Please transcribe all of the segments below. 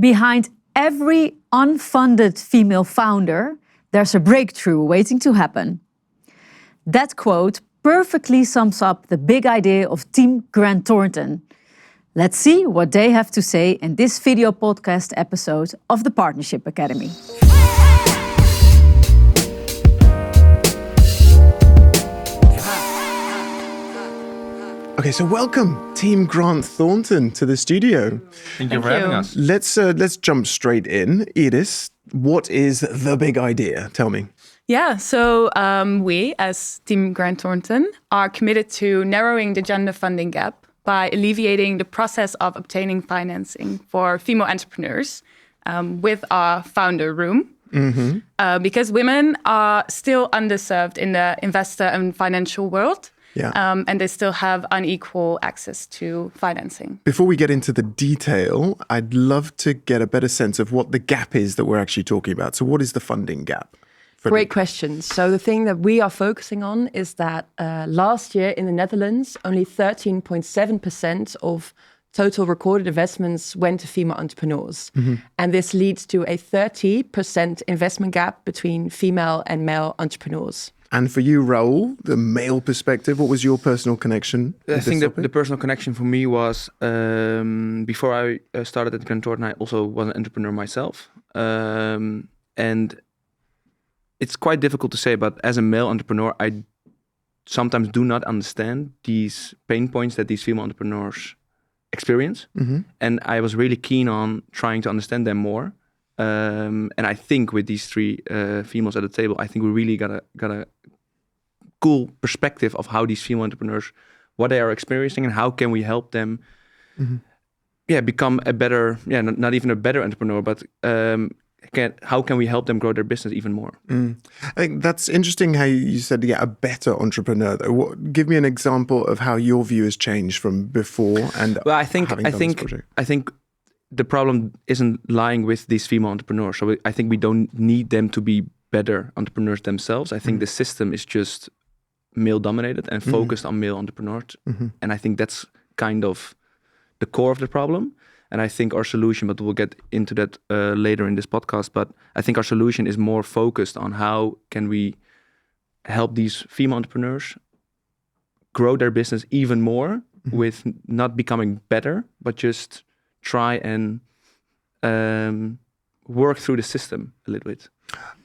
Behind every unfunded female founder, there's a breakthrough waiting to happen. That quote perfectly sums up the big idea of Team Grant Thornton. Let's see what they have to say in this video podcast episode of the Partnership Academy. Okay, so welcome, Team Grant Thornton, to the studio. Thank you for having us. Let's jump straight in. Iris, what is the big idea? Tell me. Yeah, so we, as Team Grant Thornton, are committed to narrowing the gender funding gap by alleviating the process of obtaining financing for female entrepreneurs with our founder room. Mm-hmm. Because women are still underserved in the investor and financial world. Yeah. And they still have unequal access to financing. Before we get into the detail, I'd love to get a better sense of what the gap is that we're actually talking about. So what is the funding gap? Great question. So the thing that we are focusing on is that last year in the Netherlands, only 13.7% of total recorded investments went to female entrepreneurs. Mm-hmm. And this leads to a 30% investment gap between female and male entrepreneurs. And for you, Raoul, the male perspective, what was your personal connection? I think the personal connection for me was before I started at Grant Thornton, I also was an entrepreneur myself. And it's quite difficult to say, but as a male entrepreneur, I sometimes do not understand these pain points that these female entrepreneurs experience. Mm-hmm. And I was really keen on trying to understand them more. And I think with these three females at the table, I think we really got a cool perspective of how these female entrepreneurs, what they are experiencing, and how can we help them, become a better, not even a better entrepreneur, but how can we help them grow their business even more? I think that's interesting how you said, a better entrepreneur. Though. Give me an example of how your view has changed from before and well, I think the problem isn't lying with these female entrepreneurs. So I think we don't need them to be better entrepreneurs themselves. I think the system is just male-dominated and focused on male entrepreneurs. Mm-hmm. And I think that's kind of the core of the problem. And I think our solution, but we'll get into that later in this podcast, but I think our solution is more focused on how can we help these female entrepreneurs grow their business even more with not becoming better, but just try and work through the system a little bit.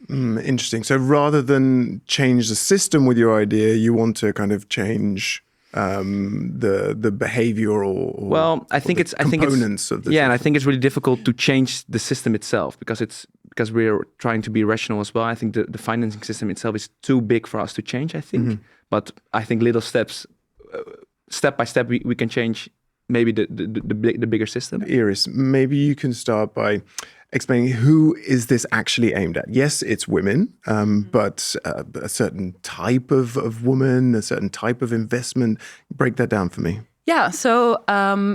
Interesting. So rather than change the system with your idea, you want to kind of change the behavior or I think it's components of the system. And I think it's really difficult to change the system itself because we're trying to be rational as well. I think the financing system itself is too big for us to change, I think. But I think little steps, step by step, we can change maybe the bigger system. Iris, maybe you can start by explaining who is this actually aimed at? Yes, it's women, but a certain type of woman, a certain type of investment. Break that down for me. Yeah, so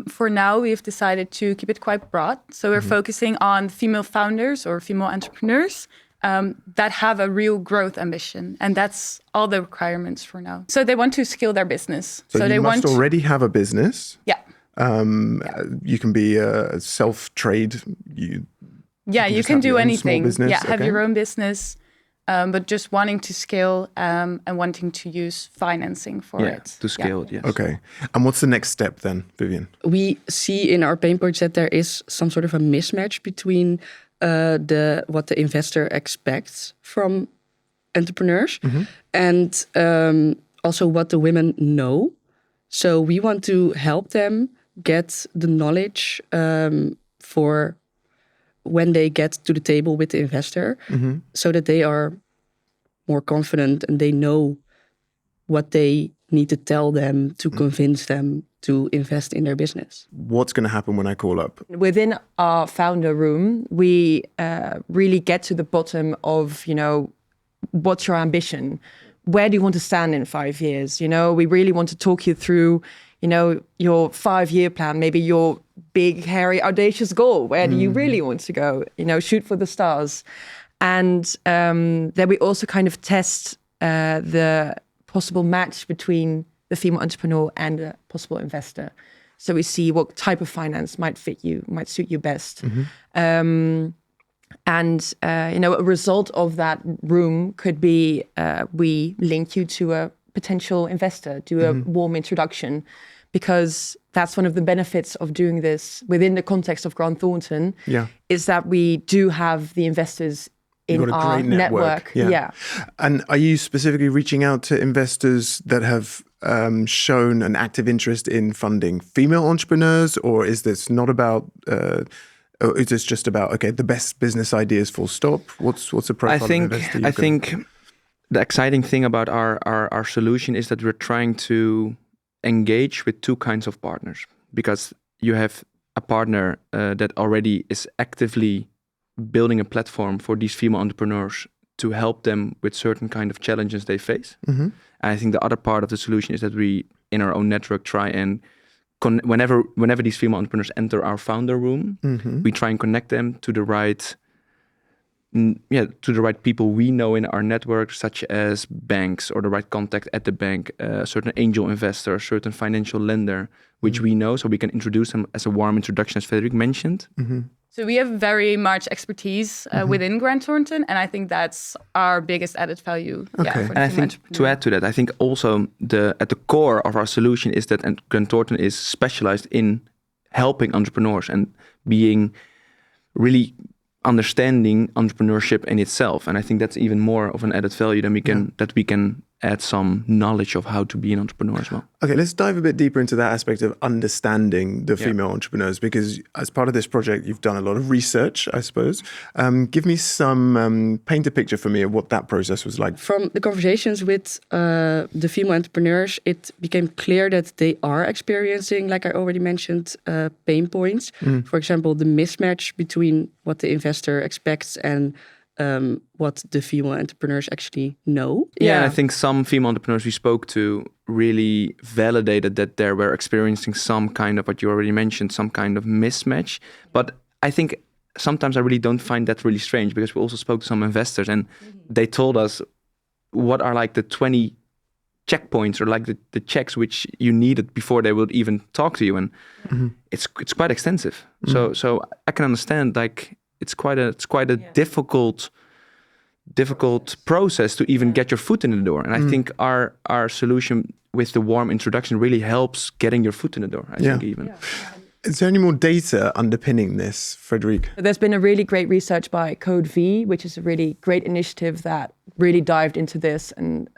for now we've decided to keep it quite broad. So we're focusing on female founders or female entrepreneurs that have a real growth ambition. And that's all the requirements for now. So they want to scale their business. So you must already have a business. Yeah. You can be a self-trade. You can do anything. Have okay. your own business, but just wanting to scale and wanting to use financing for it. To scale it, yes. Okay. And what's the next step then, Vivian? We see in our pain points that there is some sort of a mismatch between what the investor expects from entrepreneurs and also what the women know. So we want to help them get the knowledge for when they get to the table with the investor, so that they are more confident and they know what they need to tell them to convince them to invest in their business. What's going to happen when I call up? Within our founder room, we really get to the bottom of, what's your ambition? Where do you want to stand in 5 years? We really want to talk you through, your 5-year plan, maybe your big, hairy, audacious goal. Where do you really want to go? Shoot for the stars. And then we also kind of test the possible match between the female entrepreneur and a possible investor. So we see what type of finance might suit you best. A result of that room could be we link you to a potential investor, do a warm introduction, because that's one of the benefits of doing this within the context of Grant Thornton, is that we do have the investors in our network. Yeah. And are you specifically reaching out to investors that have shown an active interest in funding female entrepreneurs, or is this not about... Or is this just about, okay, the best business ideas full stop? What's the profile of investor? I think the exciting thing about our solution is that we're trying to engage with two kinds of partners, because you have a partner that already is actively building a platform for these female entrepreneurs to help them with certain kind of challenges they face. And I think the other part of the solution is that we, in our own network, try and whenever these female entrepreneurs enter our founder room, we try and connect them to the right people we know in our network, such as banks or the right contact at the bank, a certain angel investor, a certain financial lender, which we know, so we can introduce them as a warm introduction, as Frederic mentioned. So we have very much expertise within Grant Thornton, and I think that's our biggest added value. Okay. For the And I female think entrepreneur. to add to that, I think also at the core of our solution is that Grant Thornton is specialized in helping entrepreneurs and being really understanding entrepreneurship in itself. And I think that's even more of an added value than we can add some knowledge of how to be an entrepreneur as well. Okay, let's dive a bit deeper into that aspect of understanding the female entrepreneurs, because as part of this project, you've done a lot of research, I suppose. Give me some, paint a picture for me of what that process was like. From the conversations with the female entrepreneurs, it became clear that they are experiencing, like I already mentioned, pain points. For example, the mismatch between what the investor expects and what the female entrepreneurs actually know. Yeah, and I think some female entrepreneurs we spoke to really validated that they were experiencing some kind of, what you already mentioned, some kind of mismatch. But I think sometimes I really don't find that really strange, because we also spoke to some investors and they told us what are like the 20 checkpoints or like the checks which you needed before they would even talk to you. And it's quite extensive. So I can understand, like, it's quite a difficult process to even get your foot in the door. And I think our solution with the warm introduction really helps getting your foot in the door, I think even. Is there any more data underpinning this, Frederic? There's been a really great research by Code V, which is a really great initiative that really dived into this and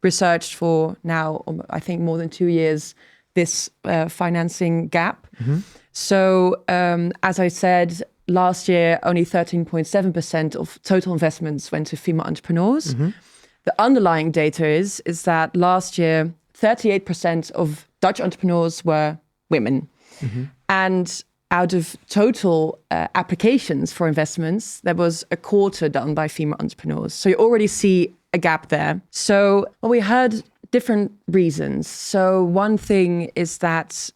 researched for now, I think, more than 2 years, this financing gap. So as I said, last year, only 13.7% of total investments went to female entrepreneurs. The underlying data is that last year, 38% of Dutch entrepreneurs were women. And out of total applications for investments, there was a quarter done by female entrepreneurs. So you already see a gap there. So we heard different reasons. So one thing is that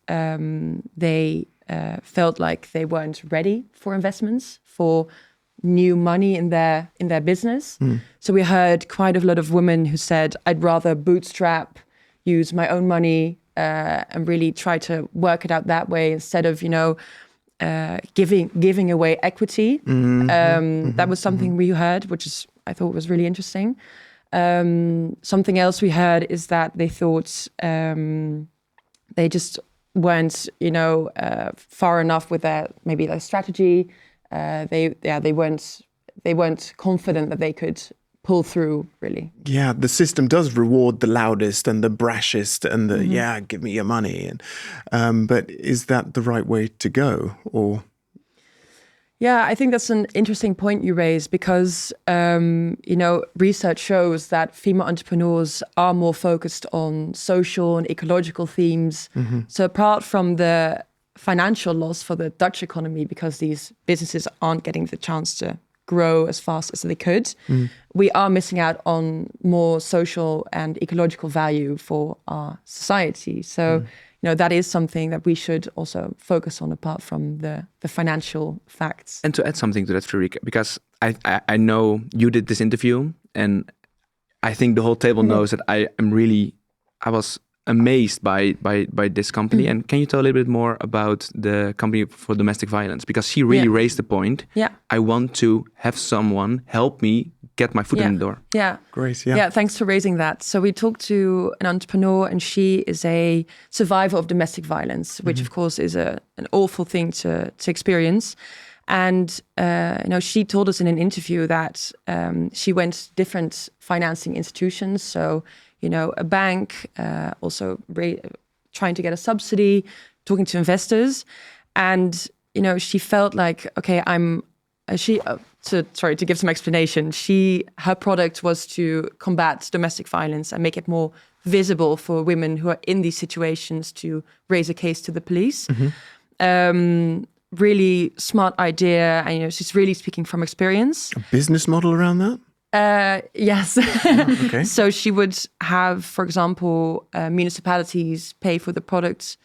they felt like they weren't ready for investments, for new money in their business. So we heard quite a lot of women who said, I'd rather bootstrap, use my own money, and really try to work it out that way instead of, giving away equity. That was something we heard, which I thought was really interesting. Something else we heard is that they thought they just weren't, far enough with their strategy. They weren't confident that they could pull through, really. Yeah, the system does reward the loudest and the brashest and the give me your money. And but is that the right way to go, or? Yeah, I think that's an interesting point you raise, because research shows that female entrepreneurs are more focused on social and ecological themes. So apart from the financial loss for the Dutch economy, because these businesses aren't getting the chance to grow as fast as they could, we are missing out on more social and ecological value for our society. So that is something that we should also focus on, apart from the financial facts. And to add something to that, Frederic, because I know you did this interview, and I think the whole table knows that I was amazed by this company. And can you tell a little bit more about the company for domestic violence? Because she really raised the point. Yeah. I want to have someone help me get my foot in the door. Yeah. Great. Yeah. Yeah, thanks for raising that. So we talked to an entrepreneur, and she is a survivor of domestic violence, which of course is an awful thing to experience. And she told us in an interview that she went to different financing institutions. So, a bank, also trying to get a subsidy, talking to investors. And, she felt like, okay, to give some explanation, her product was to combat domestic violence and make it more visible for women who are in these situations to raise a case to the police. Really smart idea, and she's really speaking from experience. A business model around that? Yes. Okay. So she would have, for example, municipalities pay for the products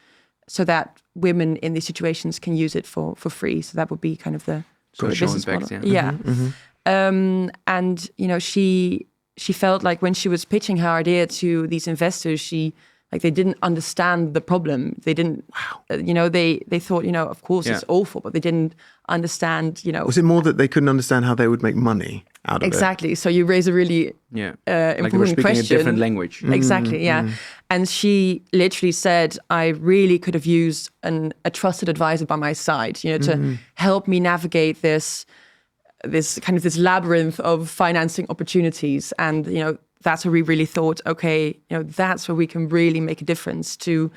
so that women in these situations can use it for free. So that would be kind of the Social business impact, model. yeah. And she felt like when she was pitching her idea to these investors, they didn't understand the problem. They didn't, they thought, of course it's awful, but they didn't understand, Was it more that they couldn't understand how they would make money out of it? Exactly. So you raise a really like they were important speaking question. a different language. Exactly, yeah. And she literally said, I really could have used a trusted advisor by my side, to help me navigate this labyrinth of financing opportunities. And, that's where we really thought, okay, that's where we can really make a difference to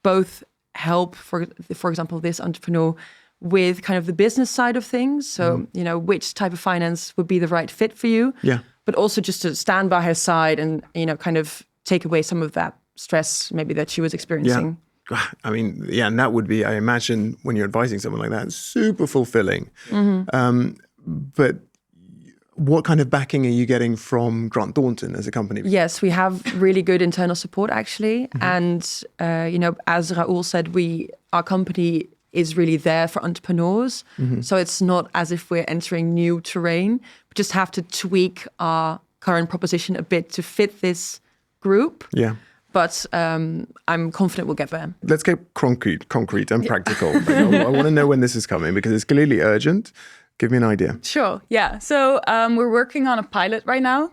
both help, for example, this entrepreneur with kind of the business side of things. So, which type of finance would be the right fit for you. Yeah. But also just to stand by her side and, kind of take away some of that stress maybe that she was experiencing. Yeah. I mean, and that would be, I imagine, when you're advising someone like that, super fulfilling. But what kind of backing are you getting from Grant Thornton as a company? Yes, we have really good internal support, actually. And, as Raoul said, our company is really there for entrepreneurs. So it's not as if we're entering new terrain. We just have to tweak our current proposition a bit to fit this group. Yeah. But I'm confident we'll get there. Let's get concrete and practical. I want to know when this is coming because it's clearly urgent. Give me an idea. Sure, yeah. So we're working on a pilot right now.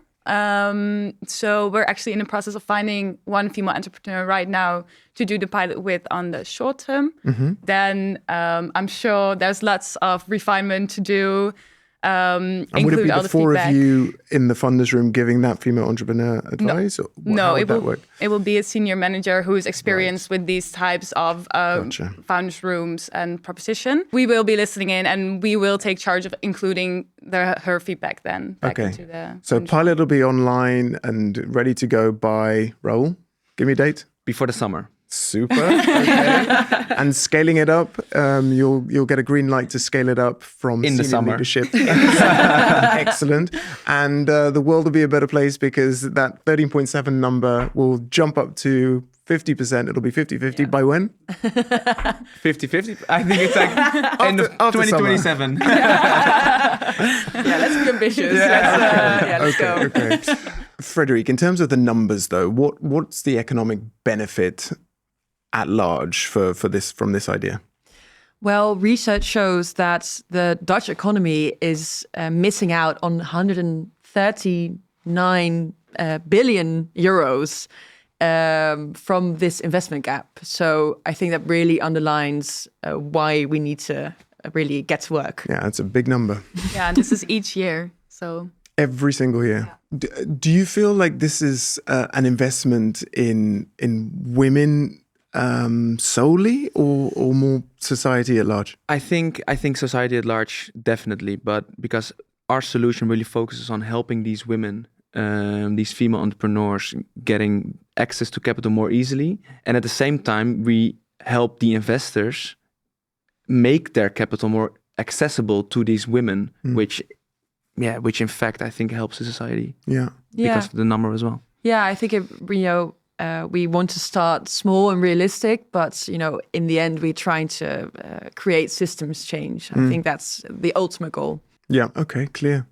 So we're actually in the process of finding one female entrepreneur right now to do the pilot with on the short term. Then I'm sure there's lots of refinement to do. And would it be the four of you in the funders room giving that female entrepreneur advice? No, it will be a senior manager who is experienced with these types of founders rooms and proposition. We will be listening in and we will take charge of including her feedback then back into the... So pilot will be online and ready to go by, Raoul, give me a date. Before the summer. Super. Okay. And scaling it up, you'll get a green light to scale it up from in the summer leadership. Excellent. And the world will be a better place because that 13.7 number will jump up to 50%. It'll be 50-50 by when? 50-50. I think it's like end of 2027. Let's be ambitious. Let's go. Okay. Frederic, in terms of the numbers, though, what's the economic benefit at large from this idea? Well, research shows that the Dutch economy is missing out on 139 billion euros from this investment gap. So I think that really underlines why we need to really get to work. Yeah, that's a big number. Yeah, and this is each year. So every single year. Yeah. Do you feel like this is an investment in women solely, or more society at large? I think society at large definitely, but because our solution really focuses on helping these women, these female entrepreneurs, getting access to capital more easily, and at the same time we help the investors make their capital more accessible to these women, which in fact I think helps the society. Because of the number as well. Yeah, I think we want to start small and realistic, but in the end, we're trying to create systems change. I think that's the ultimate goal. Yeah. Okay. Clear.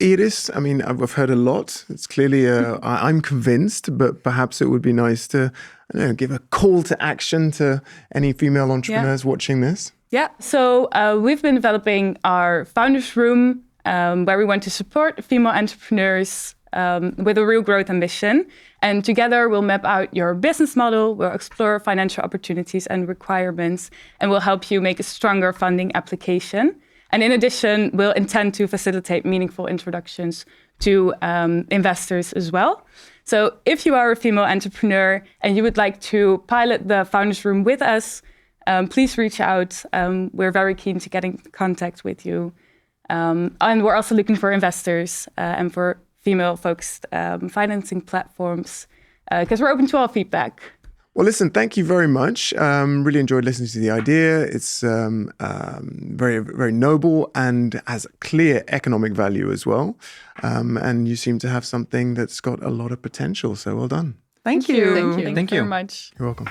Iris, I mean, I've heard a lot. It's clearly, I'm convinced, but perhaps it would be nice to I don't know, give a call to action to any female entrepreneurs watching this? Yeah, so we've been developing our Founders Room, where we want to support female entrepreneurs with a real growth ambition. And together we'll map out your business model, we'll explore financial opportunities and requirements, and we'll help you make a stronger funding application. And in addition, we'll intend to facilitate meaningful introductions to investors as well. So if you are a female entrepreneur and you would like to pilot the Founders Room with us, please reach out. We're very keen to get in contact with you. And we're also looking for investors and for female-focused financing platforms, because we're open to all feedback. Well, listen, thank you very much. Really enjoyed listening to the idea. It's very, very noble and has clear economic value as well. And you seem to have something that's got a lot of potential. So well done. Thank you. Thank you very much. You're welcome.